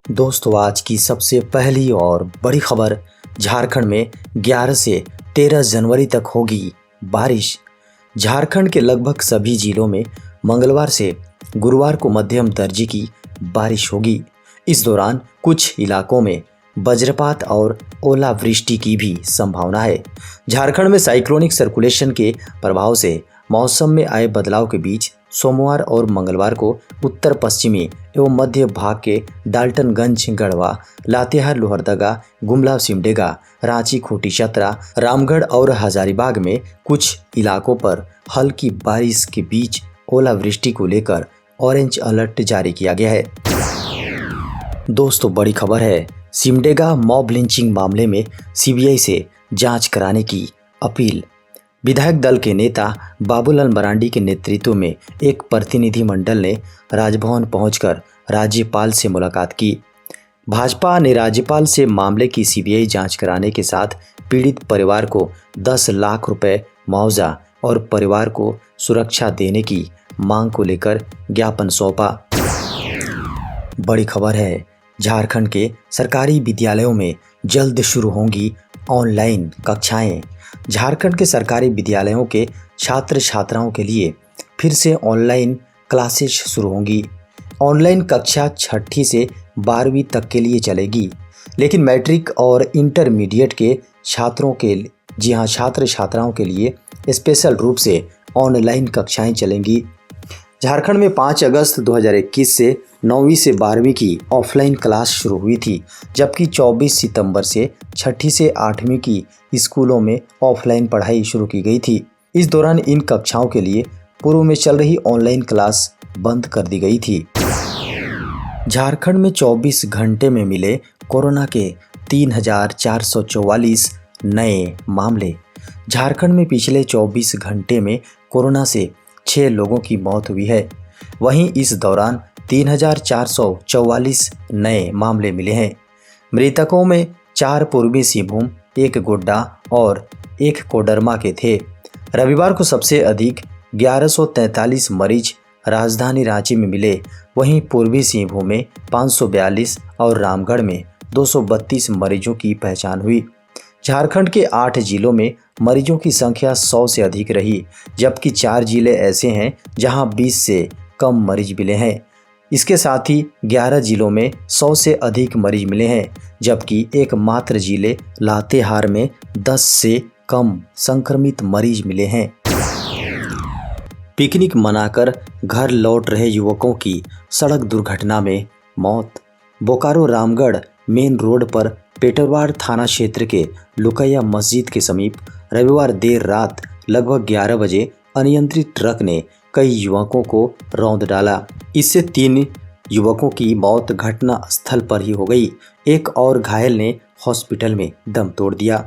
दोस्तों, आज की सबसे पहली और बड़ी खबर। झारखंड में 11 से 13 जनवरी तक होगी बारिश। झारखंड के लगभग सभी जिलों में मंगलवार से गुरुवार को मध्यम दर्जे की बारिश होगी। इस दौरान कुछ इलाकों में वज्रपात और ओलावृष्टि की भी संभावना है। झारखंड में साइक्लोनिक सर्कुलेशन के प्रभाव से मौसम में आए बदलाव के बीच सोमवार और मंगलवार को उत्तर पश्चिमी एवं मध्य भाग के डाल्टनगंज, गढ़वा, लातेहार, लोहरदगा, गुमला, सिमडेगा, रांची, खूंटी, चतरा, रामगढ़ और हजारीबाग में कुछ इलाकों पर हल्की बारिश के बीच ओलावृष्टि को लेकर ऑरेंज अलर्ट जारी किया गया है। दोस्तों, बड़ी खबर है। सिमडेगा मॉब लिंचिंग मामले में सीबीआई से जांच कराने की अपील। विधायक दल के नेता बाबूलाल मरांडी के नेतृत्व में एक प्रतिनिधिमंडल ने राजभवन पहुंचकर राज्यपाल से मुलाकात की। भाजपा ने राज्यपाल से मामले की सीबीआई जांच कराने के साथ पीड़ित परिवार को 10 लाख रुपए मुआवजा और परिवार को सुरक्षा देने की मांग को लेकर ज्ञापन सौंपा। बड़ी खबर है। झारखंड के सरकारी विद्यालयों में जल्द शुरू होंगी ऑनलाइन कक्षाएं। झारखंड के सरकारी विद्यालयों के छात्र छात्राओं के लिए फिर से ऑनलाइन क्लासेस शुरू होंगी। ऑनलाइन कक्षा 6ठी से 12वीं तक के लिए चलेगी, लेकिन मैट्रिक और इंटरमीडिएट के छात्रों के छात्र छात्राओं के लिए स्पेशल रूप से ऑनलाइन कक्षाएं चलेंगी। झारखंड में 5 अगस्त 2021 से 9वीं से 12वीं की ऑफलाइन क्लास शुरू हुई थी, जबकि 24 सितंबर से 6ठी से 8वीं की स्कूलों में ऑफलाइन पढ़ाई शुरू की गई थी। इस दौरान इन कक्षाओं के लिए पूर्व में चल रही ऑनलाइन क्लास बंद कर दी गई थी। झारखंड में 24 घंटे में मिले कोरोना के 3,444 नए मामले। झारखंड में पिछले 24 घंटे में कोरोना से 6 लोगों की मौत हुई है। वहीं इस दौरान 3,444 नए मामले मिले हैं। मृतकों में 4 पूर्वी सिंहभूम, 1 गोड्डा और 1 कोडरमा के थे। रविवार को सबसे अधिक 1143 मरीज राजधानी रांची में मिले। वहीं पूर्वी सिंहभूम में 542 और रामगढ़ में 232 मरीजों की पहचान हुई। झारखंड के 8 जिलों में मरीजों की संख्या 100 से अधिक रही, जबकि 4 जिले ऐसे हैं जहां 20 से कम मरीज मिले हैं। इसके साथ ही 11 जिलों में 100 से अधिक मरीज मिले हैं, जबकि एकमात्र जिले लातेहार में 10 से कम संक्रमित मरीज मिले हैं। पिकनिक मनाकर घर लौट रहे युवकों की सड़क दुर्घटना में मौत। बोकारो रामगढ़ मेन रोड पर पेटरवाड़ थाना क्षेत्र के लुकैया मस्जिद के समीप रविवार देर रात लगभग 11 बजे अनियंत्रित ट्रक ने कई युवकों को रौंद डाला। इससे 3 युवकों की मौत घटना स्थल पर ही हो गई। एक और घायल ने हॉस्पिटल में दम तोड़ दिया।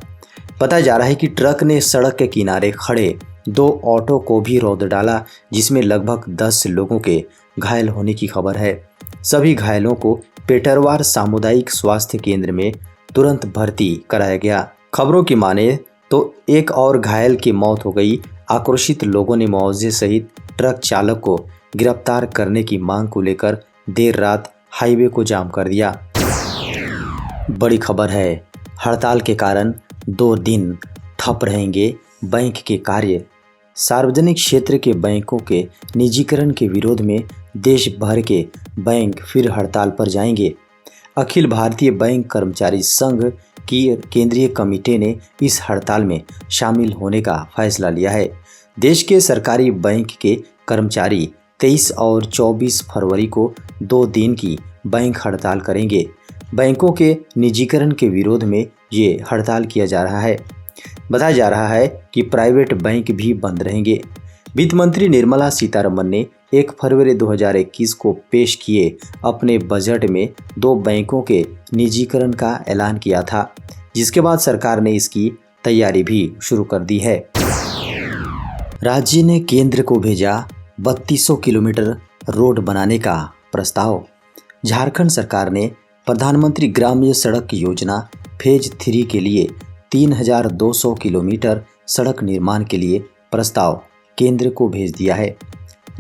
बताया जा रहा है कि ट्रक ने सड़क के किनारे खड़े 2 ऑटो को भी रौंद डाला, जिसमें लगभग 10 लोगों के घायल होने की खबर है। सभी घायलों को पेटरवार सामुदायिक स्वास्थ्य केंद्र में तुरंत भर्ती कराया गया। खबरों की माने तो एक और घायल की मौत हो गई। आक्रोशित लोगों ने मुआवजे सहित ट्रक चालक को गिरफ्तार करने की मांग को लेकर देर रात हाईवे को जाम कर दिया। बड़ी खबर है। हड़ताल के कारण 2 दिन ठप रहेंगे बैंक के कार्य। सार्वजनिक क्षेत्र के बैंकों के निजीकरण के विरोध में देश भर के बैंक फिर हड़ताल पर जाएंगे। अखिल भारतीय बैंक कर्मचारी संघ की केंद्रीय कमेटी ने इस हड़ताल में शामिल होने का फैसला लिया है। देश के सरकारी बैंक के कर्मचारी 23 और 24 फरवरी को 2 दिन की बैंक हड़ताल करेंगे। बैंकों के निजीकरण के विरोध में ये हड़ताल किया जा रहा है। बताया जा रहा है कि प्राइवेट बैंक भी बंद रहेंगे। वित्त मंत्री निर्मला सीतारमण ने 1 फरवरी 2021 को पेश किए अपने बजट में 2 बैंकों के निजीकरण का ऐलान किया था, जिसके बाद सरकार ने इसकी तैयारी भी शुरू कर दी है। राज्य ने केंद्र को भेजा 3200 किलोमीटर रोड बनाने का प्रस्ताव। झारखंड सरकार ने प्रधानमंत्री ग्रामीण सड़क योजना फेज 3 के लिए 3200 किलोमीटर सड़क निर्माण के लिए प्रस्ताव केंद्र को भेज दिया है।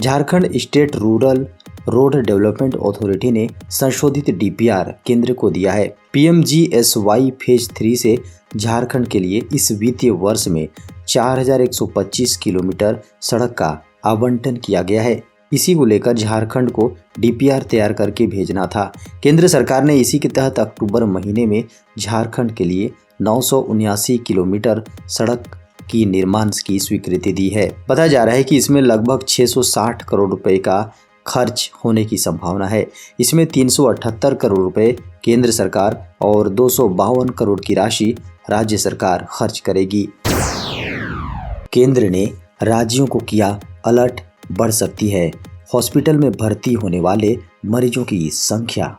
Jharkhand state rural road development authority ने संशोधित डीपीआर केंद्र को दिया है। पीएमजीएसवाई फेज 3 से झारखंड के लिए इस वित्तीय वर्ष में 4125 किलोमीटर सड़क का आवंटन किया गया है। इसी को लेकर झारखंड को डीपीआर तैयार करके भेजना था। केंद्र सरकार ने इसी के तहत अक्टूबर महीने में झारखंड के लिए 979 किलोमीटर सड़क की निर्माण की स्वीकृति दी है। बताया जा रहा है कि इसमें लगभग 660 करोड़ रुपए का खर्च होने की संभावना है। इसमें 378 करोड़ रुपए केंद्र सरकार और 252 करोड़ की राशि राज्य सरकार खर्च करेगी। केंद्र ने राज्यों को किया अलर्ट, बढ़ सकती है हॉस्पिटल में भर्ती होने वाले मरीजों की संख्या।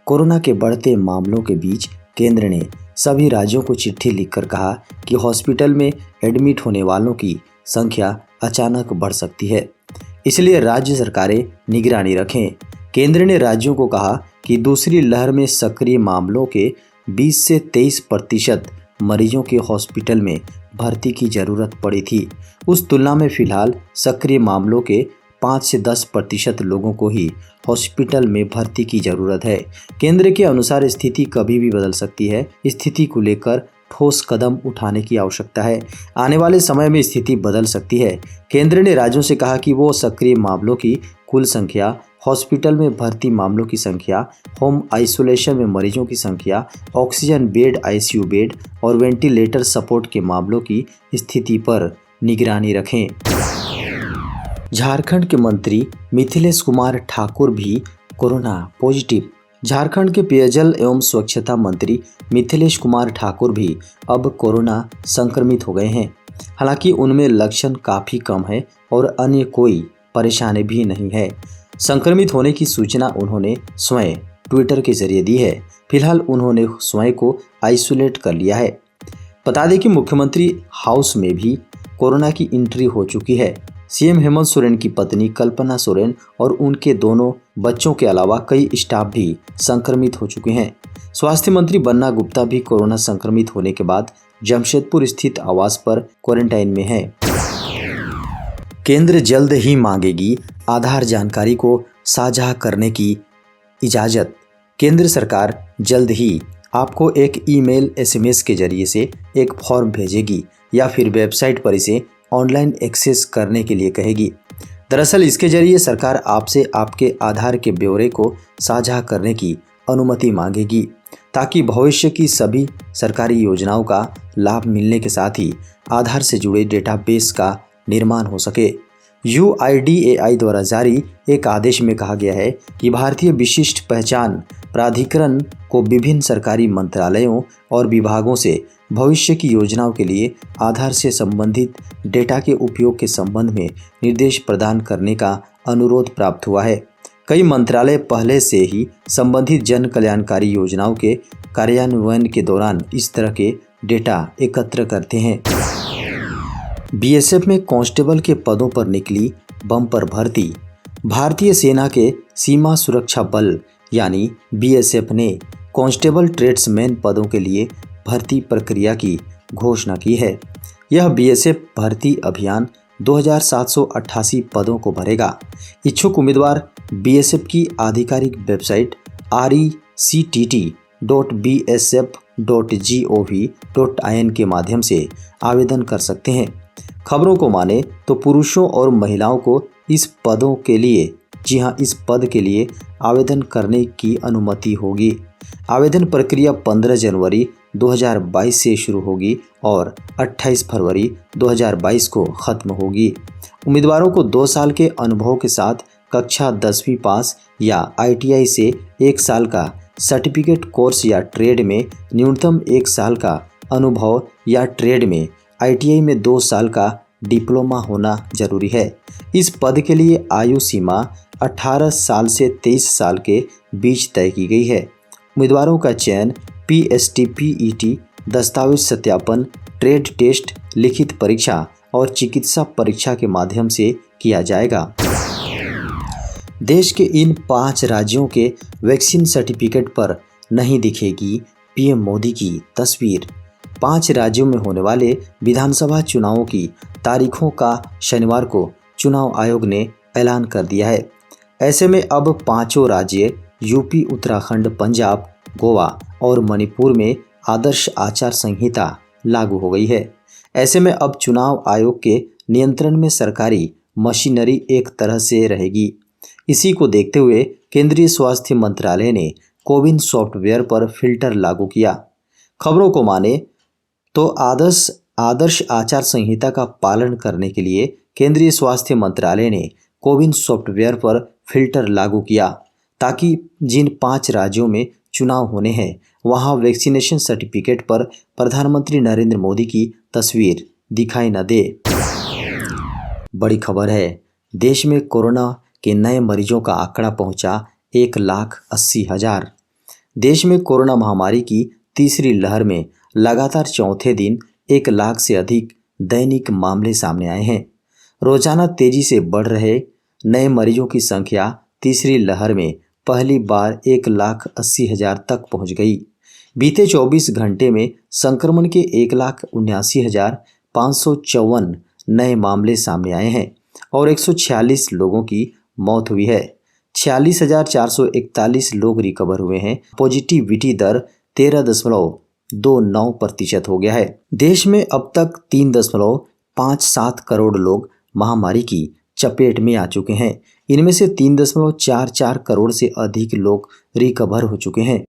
कोरोना के बढ़ते मामलों के बीच केंद्र ने सभी राज्यों को चिट्ठी लिखकर कहा कि हॉस्पिटल में एडमिट होने वालों की संख्या अचानक बढ़ सकती है, इसलिए राज्य सरकारें निगरानी रखें। केंद्र ने राज्यों को कहा कि दूसरी लहर में सक्रिय मामलों के 20 से 23% मरीजों के हॉस्पिटल में भर्ती की जरूरत पड़ी थी। उस तुलना में फिलहाल सक्रिय मामलों के 5 से 10% लोगों को ही हॉस्पिटल में भर्ती की जरूरत है। केंद्र के अनुसार स्थिति कभी भी बदल सकती है। स्थिति को लेकर ठोस कदम उठाने की आवश्यकता है। आने वाले समय में स्थिति बदल सकती है। केंद्र ने राज्यों से कहा कि वो सक्रिय मामलों की कुल संख्या, हॉस्पिटल में भर्ती मामलों की संख्या, होम आइसोलेशन में मरीजों की संख्या, ऑक्सीजन बेड, आईसीयू बेड और वेंटिलेटर सपोर्ट के मामलों की स्थिति पर निगरानी रखें। झारखंड के मंत्री मिथिलेश कुमार ठाकुर भी कोरोना पॉजिटिव। झारखंड के पेयजल एवं स्वच्छता मंत्री मिथिलेश कुमार ठाकुर भी अब कोरोना संक्रमित हो गए हैं। हालांकि उनमें लक्षण काफ़ी कम है और अन्य कोई परेशानी भी नहीं है। संक्रमित होने की सूचना उन्होंने स्वयं ट्विटर के जरिए दी है। फिलहाल उन्होंने स्वयं को आइसोलेट कर लिया है। बता दें कि मुख्यमंत्री हाउस में भी कोरोना की एंट्री हो चुकी है। सीएम हेमंत सोरेन की पत्नी कल्पना सोरेन और उनके दोनों बच्चों के अलावा कई स्टाफ भी संक्रमित हो चुके हैं। स्वास्थ्य मंत्री बन्ना गुप्ता भी कोरोना संक्रमित होने के बाद जमशेदपुर स्थित आवास पर क्वारंटाइन में है। केंद्र जल्द ही मांगेगी आधार जानकारी को साझा करने की इजाज़त। केंद्र सरकार जल्द ही आपको एक ईमेल, एसएमएस के जरिए से एक फॉर्म भेजेगी या फिर वेबसाइट पर इसे ऑनलाइन एक्सेस करने के लिए कहेगी। दरअसल इसके जरिए सरकार आपसे आपके आधार के ब्यौरे को साझा करने की अनुमति मांगेगी, ताकि भविष्य की सभी सरकारी योजनाओं का लाभ मिलने के साथ ही आधार से जुड़े डेटाबेस का निर्माण हो सके। UIDAI द्वारा जारी एक आदेश में कहा गया है कि भारतीय विशिष्ट पहचान प्राधिकरण को विभिन्न सरकारी मंत्रालयों और विभागों से भविष्य की योजनाओं के लिए आधार से संबंधित डेटा के उपयोग के संबंध में निर्देश प्रदान करने का अनुरोध प्राप्त हुआ है। कई मंत्रालय पहले से ही संबंधित जन कल्याणकारी योजनाओं के कार्यान्वयन के दौरान इस तरह के डेटा एकत्र करते हैं। बीएसएफ में कांस्टेबल के पदों पर निकली बम्पर भर्ती। भारतीय सेना के सीमा सुरक्षा बल यानी बीएसएफ ने कांस्टेबल ट्रेड्समैन पदों के लिए भर्ती प्रक्रिया की घोषणा की है। यह बीएसएफ भर्ती अभियान 2788 पदों को भरेगा। इच्छुक उम्मीदवार बीएसएफ की आधिकारिक वेबसाइट rectt.bsf.gov.in के माध्यम से आवेदन कर सकते हैं। खबरों को माने तो पुरुषों और महिलाओं को इस पदों के लिए, जी हां, इस पद के लिए आवेदन करने की अनुमति होगी। आवेदन प्रक्रिया 15 जनवरी 2022 से शुरू होगी और 28 फरवरी 2022 को खत्म होगी। उम्मीदवारों को 2 साल के अनुभव के साथ कक्षा 10वीं पास या ITI से 1 साल का सर्टिफिकेट कोर्स या ट्रेड में न्यूनतम 1 साल का अनुभव या ट्रेड में ITI में 2 साल का डिप्लोमा होना जरूरी है। इस पद के लिए आयु सीमा 18 साल से 23 साल के बीच तय की गई है। उम्मीदवारों का चयन PST-PET, दस्तावेज सत्यापन, ट्रेड टेस्ट, लिखित परीक्षा और चिकित्सा परीक्षा के माध्यम से किया जाएगा। देश के इन 5 राज्यों के वैक्सीन सर्टिफिकेट पर नहीं दिखेगी पीएम मोदी की तस्वीर। 5 राज्यों में होने वाले विधानसभा चुनावों की तारीखों का शनिवार को चुनाव आयोग ने ऐलान कर दिया है। ऐसे में अब पांचों राज्य यूपी, उत्तराखंड, पंजाब, गोवा और मणिपुर में आदर्श आचार संहिता लागू हो गई है। ऐसे में अब चुनाव आयोग के नियंत्रण में सरकारी मशीनरी एक तरह से रहेगी। इसी को देखते हुए केंद्रीय स्वास्थ्य मंत्रालय ने कोविन सॉफ्टवेयर पर फिल्टर लागू किया। खबरों को माने तो आदर्श आचार संहिता का पालन करने के लिए केंद्रीय स्वास्थ्य मंत्रालय ने कोविन सॉफ्टवेयर पर फिल्टर लागू किया, ताकि जिन 5 राज्यों में चुनाव होने हैं वहां वैक्सीनेशन सर्टिफिकेट पर प्रधानमंत्री नरेंद्र मोदी की तस्वीर दिखाई न दे। बड़ी खबर है, देश में कोरोना के नए मरीजों का आंकड़ा पहुंचा 1,80,000। देश में कोरोना महामारी की तीसरी लहर में लगातार चौथे दिन 1 लाख से अधिक दैनिक मामले सामने आए हैं। रोजाना तेजी से बढ़ रहे नए मरीजों की संख्या तीसरी लहर में पहली बार 1,80,000 तक पहुंच गई। बीते 24 घंटे में संक्रमण के 1,79,554 नए मामले सामने आए हैं और 146 लोगों की मौत हुई है। 46,441 लोग रिकवर हुए हैं। पॉजिटिविटी दर 13.29% हो गया है। देश में अब तक 3.57 करोड़ लोग महामारी की चपेट में आ चुके हैं। इनमें से 3.44 करोड़ से अधिक लोग रिकवर हो चुके हैं।